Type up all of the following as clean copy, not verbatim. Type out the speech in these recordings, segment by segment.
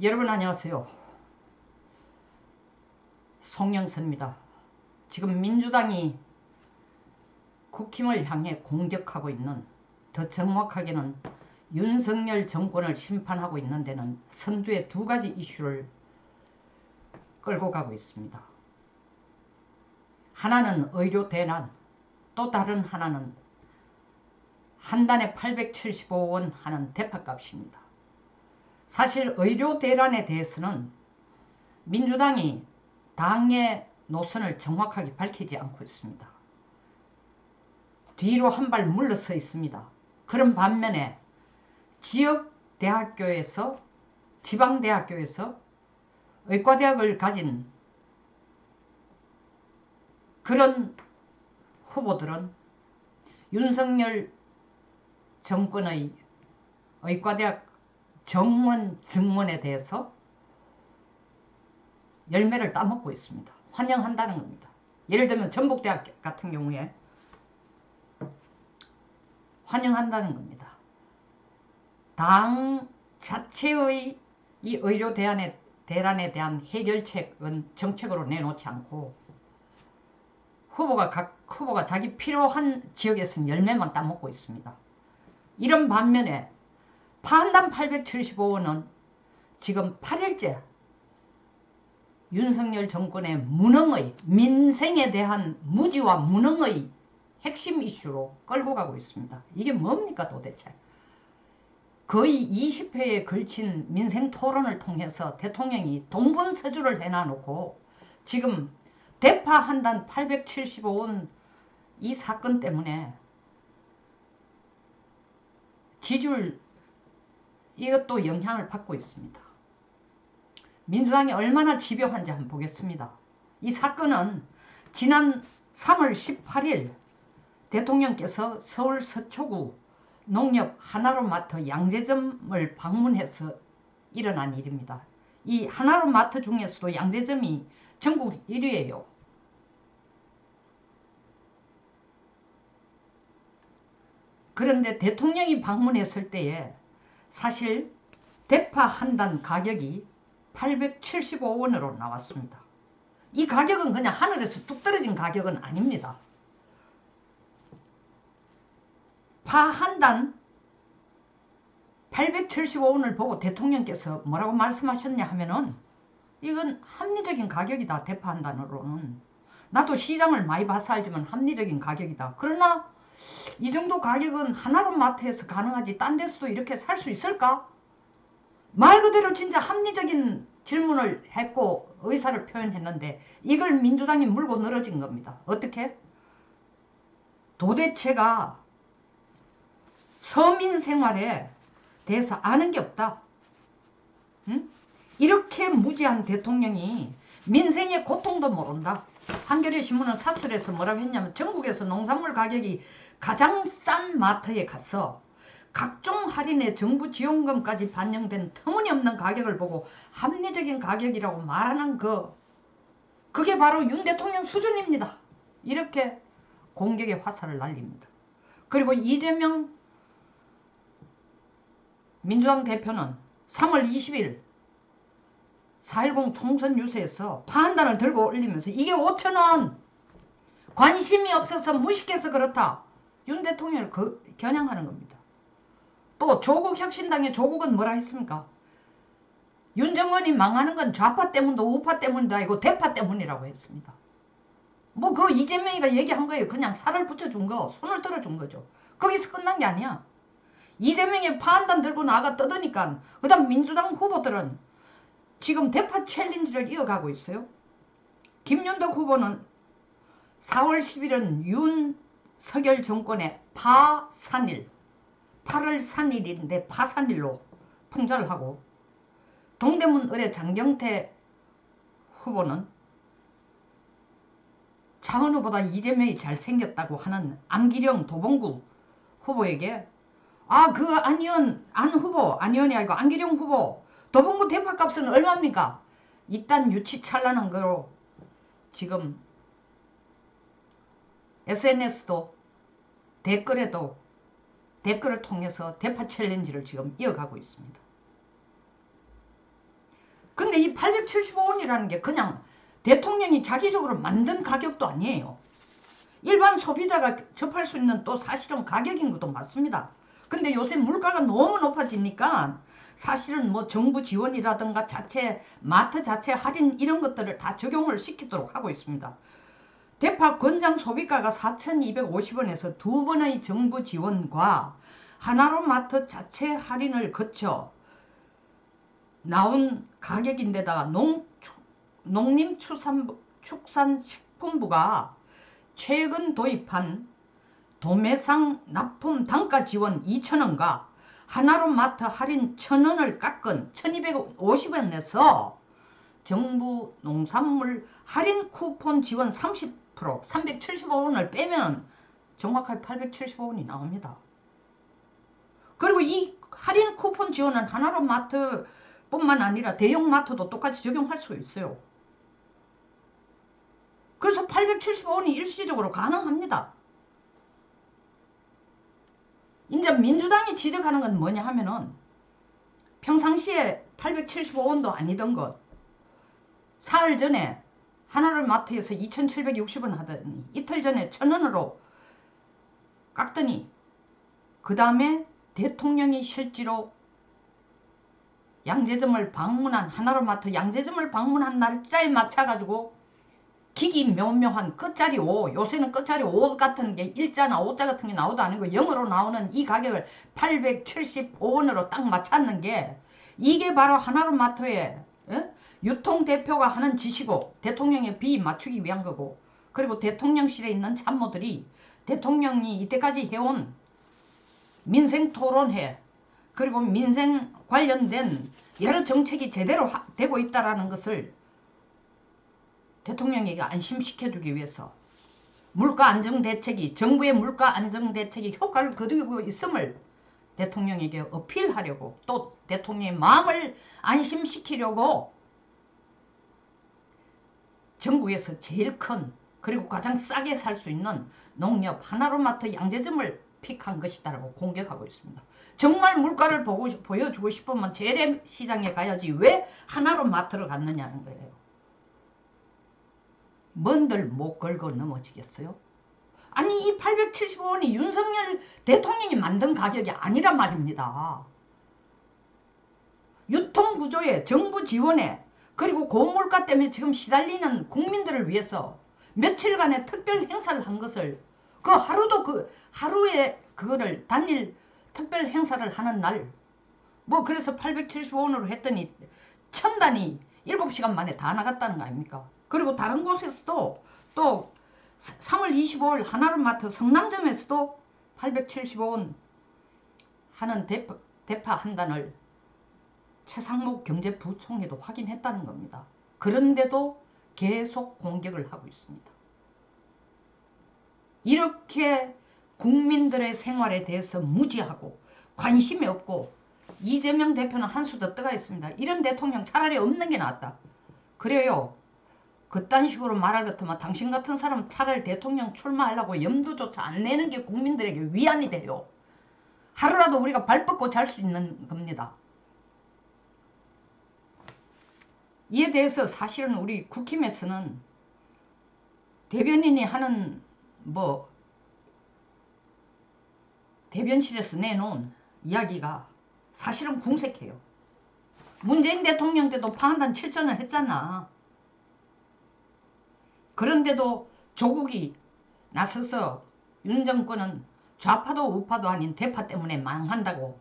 여러분 안녕하세요. 송영선입니다. 지금 민주당이 국힘을 향해 공격하고 있는, 더 정확하게는 윤석열 정권을 심판하고 있는 데는 선두의 두 가지 이슈를 끌고 가고 있습니다. 하나는 의료 대란, 또 다른 하나는 한 단에 875원 하는 대파값입니다. 사실 의료 대란에 대해서는 민주당이 당의 노선을 정확하게 밝히지 않고 있습니다. 뒤로 한 발 물러서 있습니다. 그런 반면에 지역대학교에서, 지방대학교에서 의과대학을 가진 그런 후보들은 윤석열 정권의 의과대학 정원 증원에 대해서 열매를 따먹고 있습니다. 환영한다는 겁니다. 예를 들면 전북대학 같은 경우에 환영한다는 겁니다. 당 자체의 이 의료 대란에 대한 해결책은 정책으로 내놓지 않고 각 후보가 자기 필요한 지역에서는 열매만 따먹고 있습니다. 이런 반면에 파한단 875원은 지금 8일째 윤석열 정권의 무능의, 민생에 대한 무지와 무능의 핵심 이슈로 끌고 가고 있습니다. 이게 뭡니까 도대체? 거의 20회에 걸친 민생 토론을 통해서 대통령이 동분서주를 해놔놓고 지금 대파 한 단 875원 이 사건 때문에 지지율 이것도 영향을 받고 있습니다. 민주당이 얼마나 집요한지 한번 보겠습니다. 이 사건은 지난 3월 18일 대통령께서 서울 서초구 농협 하나로마트 양재점을 방문해서 일어난 일입니다. 이 하나로마트 중에서도 양재점이 전국 1위예요. 그런데 대통령이 방문했을 때에 사실 대파 한 단 가격이 875원으로 나왔습니다. 이 가격은 그냥 하늘에서 뚝 떨어진 가격은 아닙니다. 파 한 단 875원을 보고 대통령께서 뭐라고 말씀하셨냐 하면은 이건 합리적인 가격이다. 대파 한 단으로는. 나도 시장을 많이 봐서 알지만 합리적인 가격이다. 그러나 이 정도 가격은 하나로마트에서 가능하지 딴 데서도 이렇게 살 수 있을까? 말 그대로 진짜 합리적인 질문을 했고 의사를 표현했는데 이걸 민주당이 물고 늘어진 겁니다. 어떻게? 도대체가 서민 생활에 대해서 아는 게 없다. 응? 이렇게 무지한 대통령이 민생의 고통도 모른다. 한겨레 신문은 사설에서 뭐라고 했냐면 전국에서 농산물 가격이 가장 싼 마트에 가서 각종 할인에 정부 지원금까지 반영된 터무니없는 가격을 보고 합리적인 가격이라고 말하는 그게 바로 윤 대통령 수준입니다. 이렇게 공격의 화살을 날립니다. 그리고 이재명 민주당 대표는 3월 20일 4.10 총선 유세에서 파한단을 들고 올리면서 이게 5,000원 관심이 없어서 무식해서 그렇다. 윤 대통령을 겨냥하는 겁니다. 또 조국혁신당의 조국은 뭐라 했습니까? 윤정원이 망하는 건 좌파 때문도 우파 때문도 아니고 대파 때문이라고 했습니다. 뭐 그 이재명이가 얘기한 거예요. 그냥 살을 붙여준 거, 손을 들어준 거죠. 거기서 끝난 게 아니야. 이재명이 파한단 들고 나가 떠드니까 그 다음 민주당 후보들은 지금 대파 챌린지를 이어가고 있어요. 김윤덕 후보는 4월 10일은 윤석열 정권의 파산일, 8월 산일인데 파산일로 풍자를 하고 동대문 의뢰 장경태 후보는 차은우보다 이재명이 잘생겼다고 하는 안기령 도봉구 후보에게 안 의원이 아니고 안기령 후보 도봉구 대파값은 얼마입니까? 이딴 유치찬란한 거로 지금 SNS도 댓글을 통해서 대파 챌린지를 지금 이어가고 있습니다. 근데 이 875원이라는 게 그냥 대통령이 자기적으로 만든 가격도 아니에요. 일반 소비자가 접할 수 있는 또 사실은 가격인 것도 맞습니다. 근데 요새 물가가 너무 높아지니까 사실은 뭐 정부 지원이라든가 자체 마트 자체 할인 이런 것들을 다 적용을 시키도록 하고 있습니다. 대파 권장 소비가가 4,250원에서 두 번의 정부 지원과 하나로마트 자체 할인을 거쳐 나온 가격인데다가 농림축산식품부가 최근 도입한 도매상 납품 단가 지원 2,000원과 하나로마트 할인 1,000원을 깎은 1,250원에서 정부 농산물 할인 쿠폰 지원 30% 375원을 빼면 정확하게 875원이 나옵니다. 그리고 이 할인 쿠폰 지원은 하나로마트 뿐만 아니라 대형마트도 똑같이 적용할 수 있어요. 그래서 875원이 일시적으로 가능합니다. 이제 민주당이 지적하는 건 뭐냐 하면은 평상시에 875원도 아니던 것 사흘 전에 하나로마트에서 2,760원 하더니 이틀 전에 1,000원으로 깎더니 그 다음에 대통령이 실제로 양재점을 방문한 하나로마트 양재점을 방문한 날짜에 맞춰가지고 기기묘묘한 끝자리 5 요새는 끝자리 5 같은 게 일자나 5자 같은 게 나오도 아니고 영어로 나오는 이 가격을 875원으로 딱 맞췄는 게 이게 바로 하나로마트의 유통대표가 하는 짓이고 대통령의 비 맞추기 위한 거고 그리고 대통령실에 있는 참모들이 대통령이 이때까지 해온 민생토론회 그리고 민생 관련된 여러 정책이 제대로 되고 있다는 것을 대통령에게 안심시켜주기 위해서 물가 안정대책이 정부의 물가 안정대책이 효과를 거두고 있음을 대통령에게 어필하려고 또 대통령의 마음을 안심시키려고 정부에서 제일 큰 그리고 가장 싸게 살 수 있는 농협 하나로마트 양재점을 픽한 것이다라고 공격하고 있습니다. 정말 물가를 보여주고 싶으면 재래시장에 가야지 왜 하나로마트를 갔느냐는 거예요. 뭔들 못 걸고 넘어지겠어요? 아니 이 875원이 윤석열 대통령이 만든 가격이 아니란 말입니다. 유통구조에 정부 지원에 그리고 고물가 때문에 지금 시달리는 국민들을 위해서 며칠간의 특별 행사를 한 것을 그 하루도 하루에 그거를 단일 특별 행사를 하는 날 뭐 그래서 875원으로 했더니 1,000단이 7시간 만에 다 나갔다는 거 아닙니까? 그리고 다른 곳에서도 또 3월 25일 하나로마트 성남점에서도 875원 하는 대파 한 단을 최상목 경제부총리도 확인했다는 겁니다. 그런데도 계속 공격을 하고 있습니다. 이렇게 국민들의 생활에 대해서 무지하고 관심이 없고 이재명 대표는 한 수 더 떠가 있습니다. 이런 대통령 차라리 없는 게 낫다. 그래요. 그딴 식으로 말할 것 같으면 당신 같은 사람 차라리 대통령 출마하려고 염두조차 안 내는 게 국민들에게 위안이 돼요. 하루라도 우리가 발 뻗고 잘 수 있는 겁니다. 이에 대해서 사실은 우리 국힘에서는 대변인이 하는 대변실에서 내놓은 이야기가 사실은 궁색해요. 문재인 대통령 때도 파한단 7전을 했잖아. 그런데도 조국이 나서서 윤 정권은 좌파도 우파도 아닌 대파 때문에 망한다고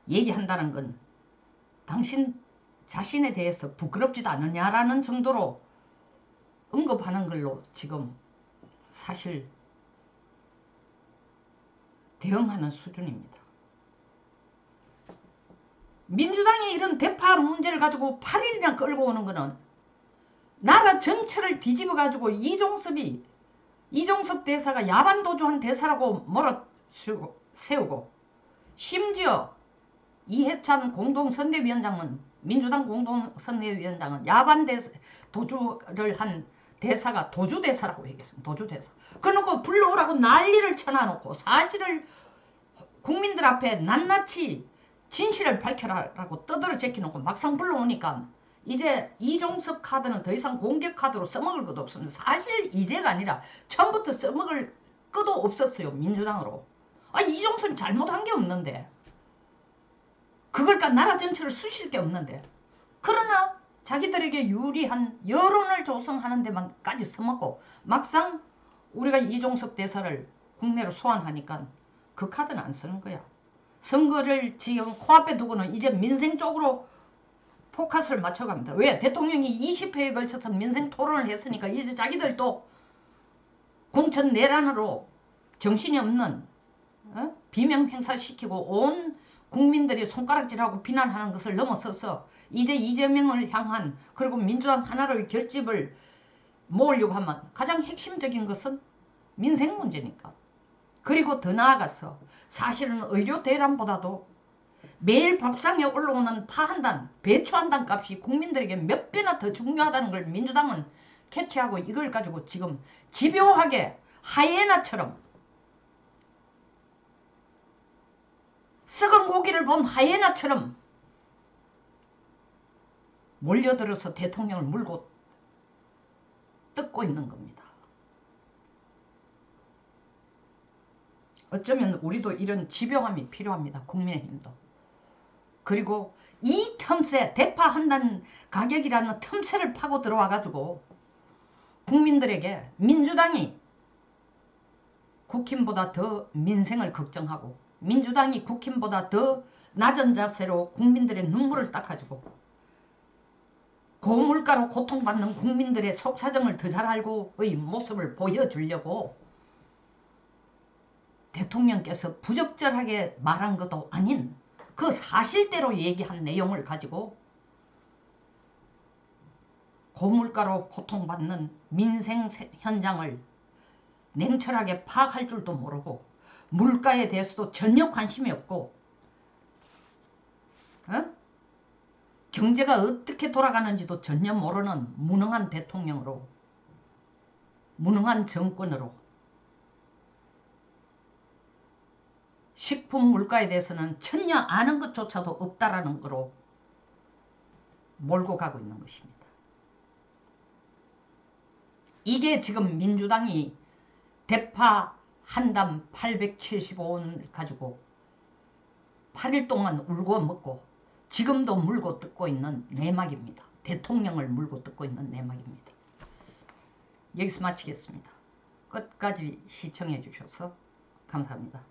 얘기한다는 건 당신 자신에 대해서 부끄럽지도 않느냐라는 정도로 언급하는 걸로 지금 사실 대응하는 수준입니다. 민주당이 이런 대파 문제를 가지고 8일이나 끌고 오는 거는 나라 전체를 뒤집어 가지고 이종섭 대사가 야반도주한 대사라고 몰아세우고 심지어 이해찬 공동선대위원장은 민주당 공동선대위원장은 도주를 한 대사가 도주대사라고 얘기했습니다. 도주대사. 그러고 불러오라고 난리를 쳐놔놓고 사실을 국민들 앞에 낱낱이 진실을 밝혀라라고 떠들어 제껴놓고 막상 불러오니까 이제 이종석 카드는 더 이상 공격 카드로 써먹을 것도 없습니다. 사실 이제가 아니라 처음부터 써먹을 것도 없었어요. 민주당으로. 이종석이 잘못한 게 없는데. 그걸까 나라 전체를 쑤실 게 없는데. 그러나 자기들에게 유리한 여론을 조성하는 데만까지 써먹고 막상 우리가 이종석 대사를 국내로 소환하니까 그 카드는 안 쓰는 거야. 선거를 지금 코앞에 두고는 이제 민생 쪽으로 포커스를 맞춰갑니다. 왜? 대통령이 20회에 걸쳐서 민생 토론을 했으니까 이제 자기들도 공천 내란으로 정신이 없는 비명 행사시키고 온 국민들이 손가락질하고 비난하는 것을 넘어서서 이제 이재명을 향한 그리고 민주당 하나로의 결집을 모으려고 하면 가장 핵심적인 것은 민생 문제니까. 그리고 더 나아가서 사실은 의료 대란보다도 매일 밥상에 올라오는 파 한 단, 배추 한 단 값이 국민들에게 몇 배나 더 중요하다는 걸 민주당은 캐치하고 이걸 가지고 지금 집요하게 하이에나처럼 썩은 고기를 본 하이에나처럼 몰려들어서 대통령을 물고 뜯고 있는 겁니다. 어쩌면 우리도 이런 집요함이 필요합니다. 국민의힘도. 그리고 이 틈새 대파 한단 가격이라는 틈새를 파고 들어와가지고 국민들에게 민주당이 국힘보다 더 민생을 걱정하고 민주당이 국힘보다 더 낮은 자세로 국민들의 눈물을 닦아주고 고물가로 고통받는 국민들의 속사정을 더 잘 알고의 모습을 보여주려고 대통령께서 부적절하게 말한 것도 아닌 그 사실대로 얘기한 내용을 가지고 고물가로 고통받는 민생 현장을 냉철하게 파악할 줄도 모르고 물가에 대해서도 전혀 관심이 없고 경제가 어떻게 돌아가는지도 전혀 모르는 무능한 대통령으로 무능한 정권으로 식품 물가에 대해서는 전혀 아는 것조차도 없다라는 거로 몰고 가고 있는 것입니다. 이게 지금 민주당이 대파 한 단 875원을 가지고 8일 동안 울고 먹고 지금도 물고 뜯고 있는 내막입니다. 대통령을 물고 뜯고 있는 내막입니다. 여기서 마치겠습니다. 끝까지 시청해 주셔서 감사합니다.